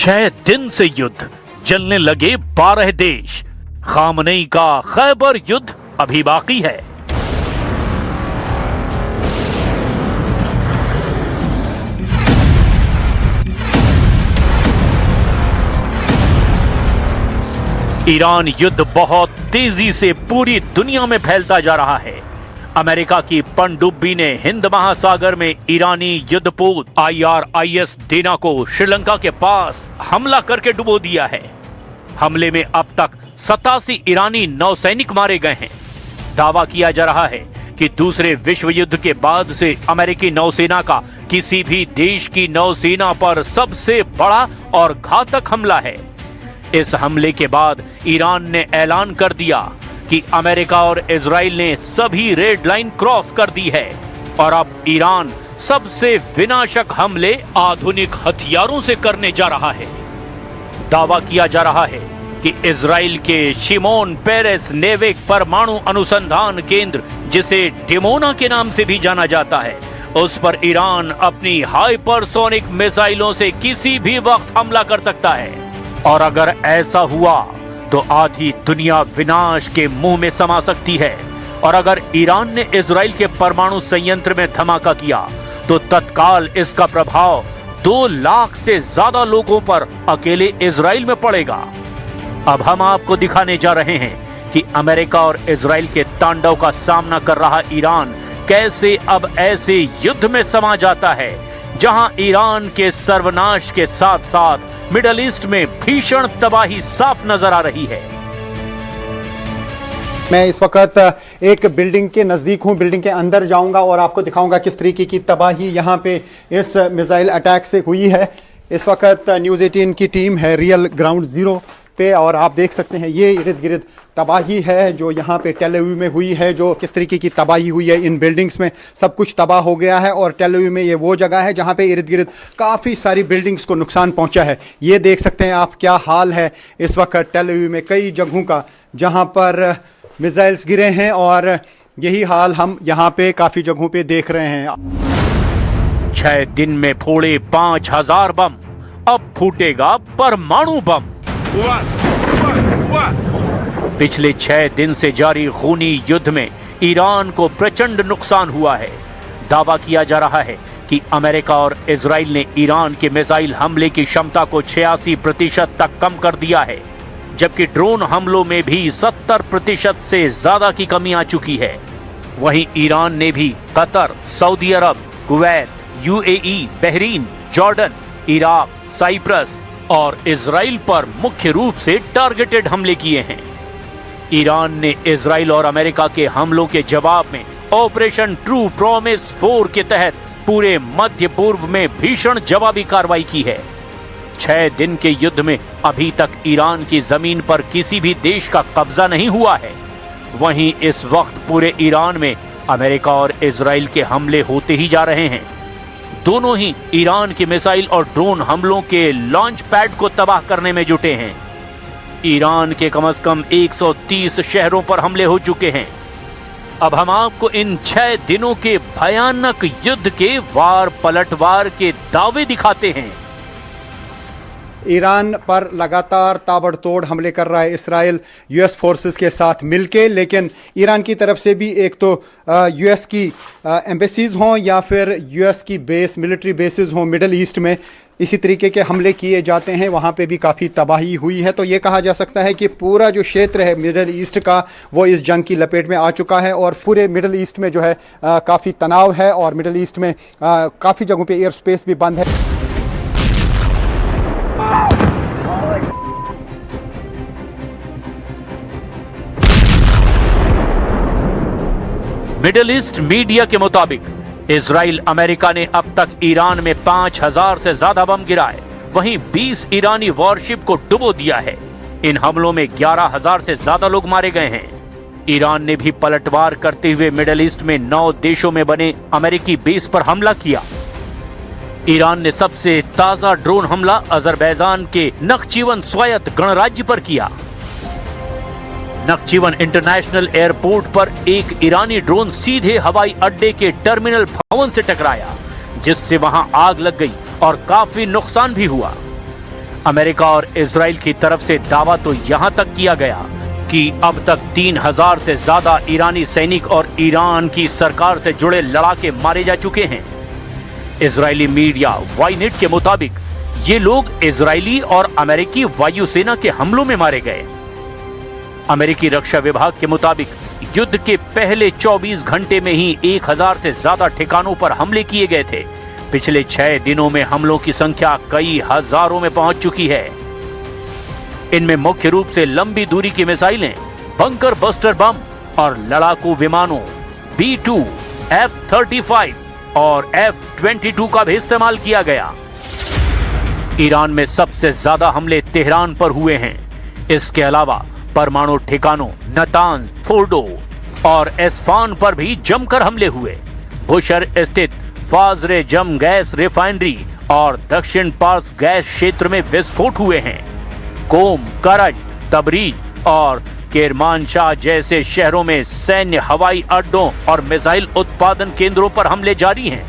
6 दिन से युद्ध, जलने लगे 12 देश। खामनेई का खैबर युद्ध अभी बाकी है। ईरान युद्ध बहुत तेजी से पूरी दुनिया में फैलता जा रहा है। अमेरिका की पनडुब्बी ने हिंद महासागर में ईरानी युद्धपोत IRIS देना को श्रीलंका के पास हमला करके डुबो दिया है। हमले में अब तक 87 ईरानी नौसैनिक मारे गए हैं। दावा किया जा रहा है कि दूसरे विश्व युद्ध के बाद से अमेरिकी नौसेना का किसी भी देश की नौसेना पर सबसे बड़ा और घातक हमला है। इस हमले के बाद ईरान ने ऐलान कर दिया कि अमेरिका और इजराइल ने सभी रेड लाइन क्रॉस कर दी है और अब ईरान सबसे विनाशक हमले आधुनिक हथियारों से करने जा रहा है। दावा किया जा रहा है कि इजराइल के शिमोन पेरेस नेवेक परमाणु अनुसंधान केंद्र, जिसे डिमोना के नाम से भी जाना जाता है, उस पर ईरान अपनी हाइपरसोनिक मिसाइलों से किसी भी वक्त हमला कर सकता है। और अगर ऐसा हुआ तो आधी दुनिया विनाश के मुंह में समा सकती है। और अगर ईरान ने इजराइल के परमाणु संयंत्र में धमाका किया तो तत्काल इसका प्रभाव 2 लाख से ज्यादा लोगों पर अकेले इजराइल में पड़ेगा। अब हम आपको दिखाने जा रहे हैं कि अमेरिका और इजराइल के तांडव का सामना कर रहा ईरान कैसे अब ऐसे युद्ध में समा जाता है जहां ईरान के सर्वनाश के साथ साथ मिडिल ईस्ट में भीषण तबाही साफ नजर आ रही है। मैं इस वक्त एक बिल्डिंग के नज़दीक हूं। बिल्डिंग के अंदर जाऊंगा और आपको दिखाऊंगा किस तरीके की तबाही यहां पे इस मिसाइल अटैक से हुई है। इस वक्त न्यूज़ 18 की टीम है रियल ग्राउंड ज़ीरो पे और आप देख सकते हैं ये इर्द गिर्द तबाही है जो यहाँ पे टेल अवीव में हुई है। जो किस तरीके की तबाही हुई है, इन बिल्डिंग्स में सब कुछ तबाह हो गया है। और टेल अवीव में ये वो जगह है जहाँ पे इर्द गिर्द काफ़ी सारी बिल्डिंग्स को नुकसान पहुँचा है। ये देख सकते हैं आप क्या हाल है इस वक्त टेल अवीव में, कई जगहों का जहाँ पर मिसाइल्स गिरे हैं और यही हाल हम यहाँ पे काफ़ी जगहों पे देख रहे हैं। 6 दिन में फोड़े 5000 बम, अब फूटेगा परमाणु बम। पिछले 6 दिन से जारी खूनी युद्ध में ईरान को प्रचंड नुकसान हुआ है। दावा किया जा रहा है कि अमेरिका और इजराइल ने ईरान के मिसाइल हमले की क्षमता को 86% तक कम कर दिया है, जबकि ड्रोन हमलों में भी 70% से ज्यादा की कमी आ चुकी है। वहीं ईरान ने भी Qatar, Saudi Arabia, Kuwait, UAE, Bahrain, Jordan, Iraq, Cyprus और इजराइल पर मुख्य रूप से टारगेटेड हमले किए हैं। ईरान ने इजराइल और अमेरिका के हमलों के जवाब में ऑपरेशन ट्रू प्रॉमिस 4 के तहत पूरे मध्य पूर्व में भीषण जवाबी कार्रवाई की है। 6 दिन के युद्ध में अभी तक ईरान की जमीन पर किसी भी देश का कब्जा नहीं हुआ है। वहीं इस वक्त पूरे ईरान में अमेरिका और इजराइल के हमले होते ही जा रहे हैं। दोनों ही ईरान के मिसाइल और ड्रोन हमलों के लॉन्च पैड को तबाह करने में जुटे हैं। ईरान के कम से कम 130 शहरों पर हमले हो चुके हैं। अब हम आपको इन 6 दिनों के भयानक युद्ध के वार पलटवार के दावे दिखाते हैं। ईरान पर लगातार ताबड़तोड़ हमले कर रहा है इसराइल US फोर्सेस के साथ मिलके, लेकिन ईरान की तरफ से भी एक तो US की एम्बेसीज हों या फिर US की बेस, मिलिट्री बेसिस हों मिडल ईस्ट में, इसी तरीके के हमले किए जाते हैं। वहाँ पे भी काफ़ी तबाही हुई है। तो ये कहा जा सकता है कि पूरा जो क्षेत्र है मिडल ईस्ट का वो इस जंग की लपेट में आ चुका है और पूरे मिडल ईस्ट में जो है काफ़ी तनाव है और मिडल ईस्ट में काफ़ी जगहों पे एयर स्पेस भी बंद है। मिडिल ईस्ट मीडिया के मुताबिक इजराइल अमेरिका ने अब तक ईरान में 5000 से ज्यादा बम गिराए, वहीं 20 ईरानी वॉरशिप को डुबो दिया है। इन हमलों में 11000 से ज्यादा लोग मारे गए हैं। ईरान ने भी पलटवार करते हुए मिडिल ईस्ट में 9 देशों में बने अमेरिकी बेस पर हमला किया। ईरान ने सबसे ताजा ड्रोन हमला अजरबैजान के नखचीवन स्वायत्त गणराज्य पर किया। नखचीवन इंटरनेशनल एयरपोर्ट पर एक ईरानी ड्रोन सीधे हवाई अड्डे के टर्मिनल भवन से टकराया, जिससे वहां आग लग गई और काफी नुकसान भी हुआ। अमेरिका और इजराइल की तरफ से दावा तो यहां तक किया गया कि अब तक 3000 से ज्यादा ईरानी सैनिक और ईरान की सरकार से जुड़े लड़ाके मारे जा चुके हैं। इजरायली मीडिया वाईनेट के मुताबिक ये लोग इजरायली और अमेरिकी वायुसेना के हमलों में मारे गए। अमेरिकी रक्षा विभाग के मुताबिक युद्ध के पहले 24 घंटे में ही 1000 से ज्यादा ठिकानों पर हमले किए गए थे। पिछले 6 दिनों में हमलों की संख्या कई हजारों में पहुंच चुकी है। इनमें मुख्य रूप से लंबी दूरी की मिसाइलें, बंकर बस्टर बम और लड़ाकू विमानों B-2, F-35 और F-22 का भी इस्तेमाल किया गया। ईरान में सबसे ज्यादा हमले तेहरान पर हुए हैं। इसके अलावा परमाणु ठिकानों नतांज, फोर्डो और एस्फान पर भी जमकर हमले हुए। बुशर स्थित फाजरे जम गैस रिफाइनरी और दक्षिण पार्स गैस क्षेत्र में विस्फोट हुए हैं। कोम, करज, तबरीज और केरमानशाह जैसे शहरों में सैन्य हवाई अड्डों और मिसाइल उत्पादन केंद्रों पर हमले जारी हैं।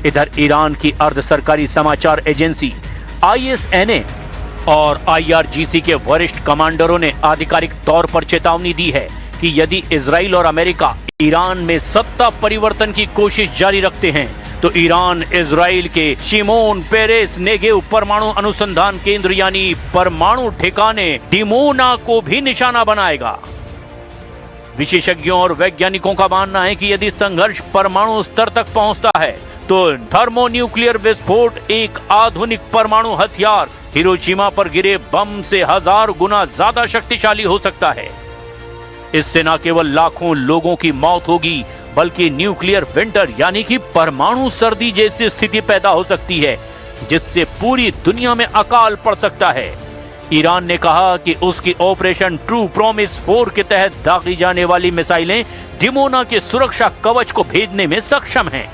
इधर ईरान की अर्ध सरकारी समाचार एजेंसी ISNA और IRGC के वरिष्ठ कमांडरों ने आधिकारिक तौर पर चेतावनी दी है कि यदि इजराइल और अमेरिका ईरान में सत्ता परिवर्तन की कोशिश जारी रखते हैं तो ईरान इजराइल के शिमोन पेरेस नेगेव परमाणु अनुसंधान केंद्र यानी परमाणु ठिकाने डिमोना को भी निशाना बनाएगा। विशेषज्ञों और वैज्ञानिकों का मानना है कि यदि संघर्ष परमाणु स्तर तक पहुंचता है तो थर्मोन्यूक्लियर विस्फोट एक आधुनिक परमाणु हथियार हिरोशिमा पर गिरे बम से 1000 गुना ज्यादा शक्तिशाली हो सकता है। इससे न केवल लाखों लोगों की मौत होगी बल्कि न्यूक्लियर विंटर यानी कि परमाणु सर्दी जैसी स्थिति पैदा हो सकती है जिससे पूरी दुनिया में अकाल पड़ सकता है। ईरान ने कहा कि उसकी ऑपरेशन ट्रू प्रॉमिस 4 के तहत दागी जाने वाली मिसाइलें डिमोना के सुरक्षा कवच को भेजने में सक्षम हैं।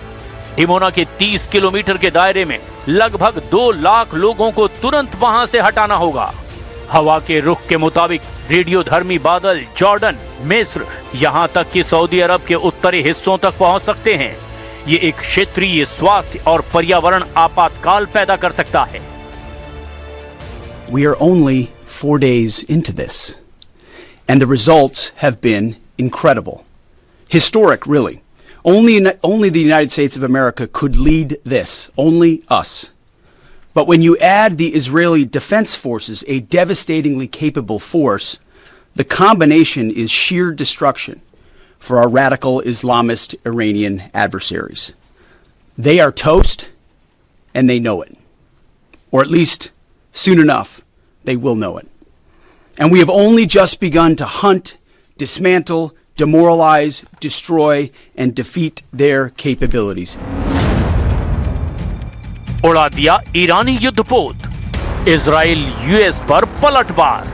डिमोना के 30 किलोमीटर के दायरे में लगभग 2 लाख लोगों को तुरंत वहां से हटाना होगा। हवा के रुख के मुताबिक रेडियोधर्मी बादल जॉर्डन, मिस्र, यहां तक कि सऊदी अरब के उत्तरी हिस्सों तक पहुंच सकते हैं। ये एक क्षेत्रीय स्वास्थ्य और पर्यावरण आपातकाल पैदा कर सकता है। We are only 4 days into this, and the results have been incredible. Historic, really. Only the United States of America could lead this, only us. But when you add the Israeli Defense Forces, a devastatingly capable force, the combination is sheer destruction for our radical Islamist Iranian adversaries. They are toast, and they know it. Or at least, soon enough, they will know it. And we have only just begun to hunt, dismantle, demoralize, destroy, and defeat their capabilities. उड़ा दिया ईरानी युद्धपोत, Israel US पर पलटवार।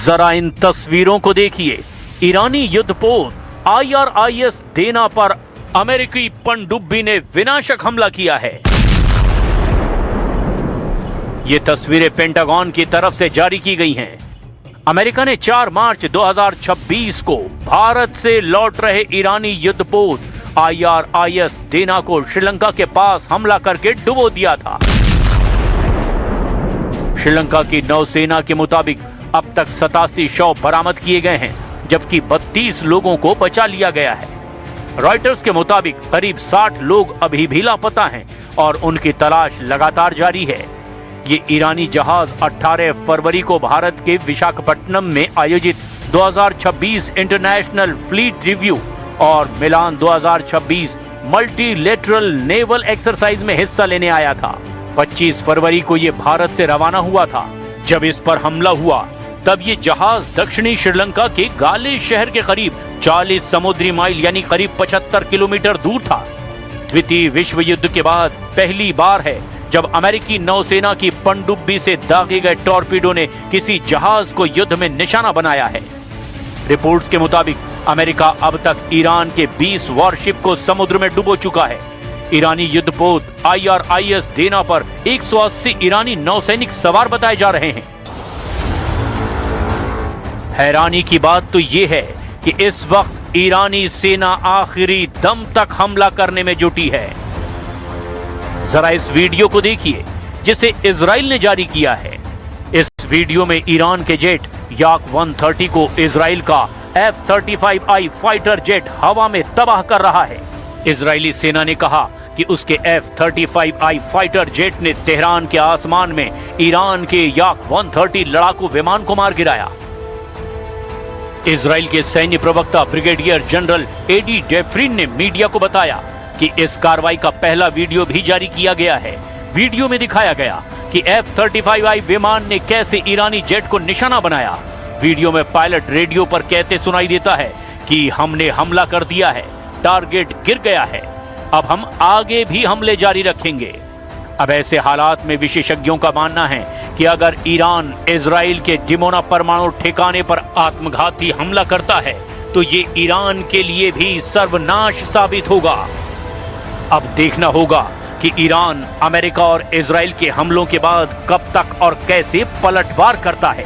जरा इन तस्वीरों को देखिए। ईरानी युद्धपोत IRIS देना पर अमेरिकी पनडुब्बी ने विनाशक हमला किया है। ये तस्वीरें पेंटागन की तरफ से जारी की गई हैं। अमेरिका ने 4 मार्च 2026 को भारत से लौट रहे ईरानी युद्धपोत IRIS देना को श्रीलंका के पास हमला करके डुबो दिया था। श्रीलंका की नौसेना के मुताबिक अब तक 87 शव बरामद किए गए हैं जबकि 32 लोगों को बचा लिया गया है। रॉयटर्स के मुताबिक करीब 60 लोग अभी भी लापता हैं और उनकी तलाश लगातार जारी है। ये ईरानी जहाज 18 फरवरी को भारत के विशाखापट्टनम में आयोजित 2026 इंटरनेशनल फ्लीट रिव्यू और मिलान 2026 मल्टीलेटरल नेवल एक्सरसाइज में हिस्सा लेने आया था। 25 फरवरी को ये भारत से रवाना हुआ था। जब इस पर हमला हुआ तब ये जहाज दक्षिणी श्रीलंका के गाले शहर के करीब 40 समुद्री माइल यानी करीब 75 किलोमीटर दूर था। द्वितीय विश्व युद्ध के बाद पहली बार है जब अमेरिकी नौसेना की पनडुब्बी से दागे गए टॉर्पीडो ने किसी जहाज को युद्ध में निशाना बनाया है। रिपोर्ट्स के मुताबिक अमेरिका अब तक ईरान के 20 वॉरशिप को समुद्र में डुबो चुका है। ईरानी युद्धपोत IRIS देना पर 180 ईरानी नौसैनिक सवार बताए जा रहे हैं। हैरानी की बात तो ये है कि इस वक्त ईरानी सेना आखिरी दम तक हमला करने में जुटी है। जरा इस वीडियो को देखिए जिसे इजराइल ने जारी किया है। इस वीडियो में ईरान के जेट याक 130 को इजराइल का F-35I फाइटर जेट हवा में तबाह कर रहा है। इजरायली सेना ने कहा कि उसके F-35I फाइटर जेट ने तेहरान के आसमान में ईरान के याक 130 लड़ाकू विमान को मार गिराया। इजराइल के सैन्य प्रवक्ता ब्रिगेडियर जनरल एडी डेफ्रिन ने मीडिया को बताया कि इस कार्रवाई का पहला वीडियो भी जारी किया गया है। वीडियो में दिखाया गया कि F-35I विमान ने कैसे ईरानी जेट को निशाना बनाया। वीडियो में पायलट रेडियो पर कहते सुनाई देता है कि हमने हमला कर दिया है, टारगेट गिर गया है, अब हम आगे भी हमले जारी रखेंगे। अब ऐसे हालात में विशेषज्ञों का मानना है कि अगर ईरान इजराइल के डिमोना परमाणु ठिकाने पर आत्मघाती हमला करता है तो ये ईरान के लिए भी सर्वनाश साबित होगा। अब देखना होगा कि ईरान अमेरिका और इजराइल के हमलों के बाद कब तक और कैसे पलटवार करता है।